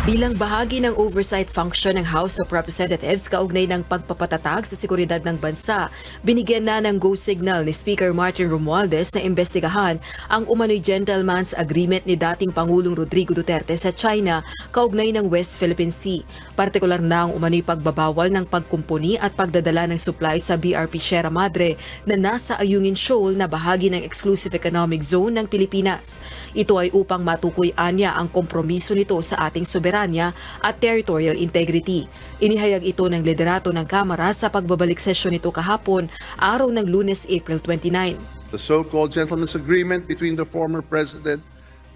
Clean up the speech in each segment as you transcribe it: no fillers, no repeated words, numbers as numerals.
Bilang bahagi ng oversight function ng House of Representatives kaugnay ng pagpapatatag sa seguridad ng bansa, binigyan na ng go signal ni Speaker Martin Romualdez na imbestigahan ang umano'y gentleman's agreement ni dating Pangulong Rodrigo Duterte sa China kaugnay ng West Philippine Sea. Partikular na ang umano'y pagbabawal ng pagkumpuni at pagdadala ng supply sa BRP Sierra Madre na nasa Ayungin Shoal na bahagi ng Exclusive Economic Zone ng Pilipinas. Ito ay upang matukoy anya ang kompromiso nito sa ating soberanya at territorial integrity. Inihayag ito ng liderato ng Kamara sa pagbabalik sesyon nito kahapon, araw ng Lunes, April 29. The so-called gentleman's agreement between the former president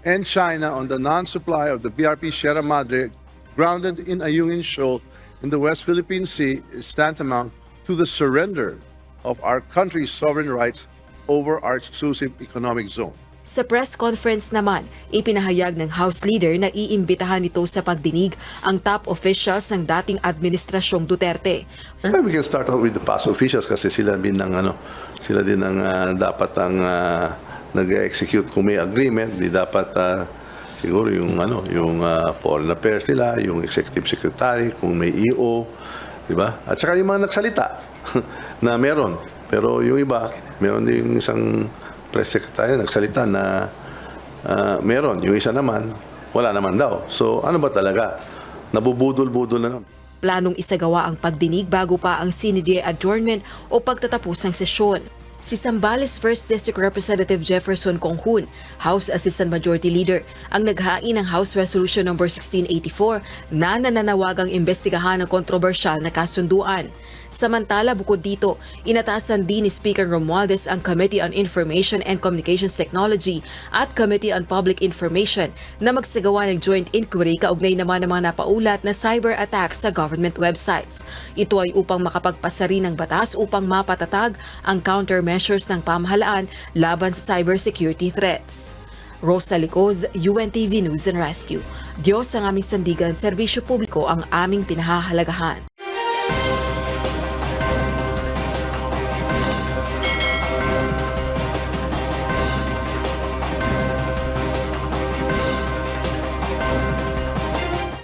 and China on the non-supply of the BRP Sierra Madre grounded in Ayungin Shoal in the West Philippine Sea is tantamount to the surrender of our country's sovereign rights over our exclusive economic zone. Sa press conference naman, ipinahayag ng House Leader na iimbitahan nito sa pagdinig ang top officials ng dating administrasyong Duterte. We can start out with the past officials kasi sila din ang dapat ang nag-execute kung may agreement, di dapat siguro yung foreign affairs nila, yung executive secretary, kung may EO, di ba? At saka yung mga nagsalita na meron. Pero yung iba, meron din isang press secretary nagsalita na meron. Yung isa naman, wala naman daw. So ano ba talaga? Nabubudol-budol na naman. Planong isagawa ang pagdinig bago pa ang sine-die adjournment o pagtatapos ng sesyon. Si Zambales 1st District Representative Jefferson Conghun, House Assistant Majority Leader, ang naghain ng House Resolution No. 1684 na nananawagang imbestigahan ang kontrobersyal na kasunduan. Samantala, bukod dito, inatasan din ni Speaker Romualdez ang Committee on Information and Communications Technology at Committee on Public Information na magsagawa ng joint inquiry kaugnay naman ng mga napaulat na cyber attacks sa government websites. Ito ay upang makapagpasa rin ng batas upang mapatatag ang countermeasures ng pamahalaan laban sa cybersecurity threats. Rosa Licoz, UNTV News and Rescue. Diyos ang aming sandigan, serbisyo publiko ang aming pinahahalagahan.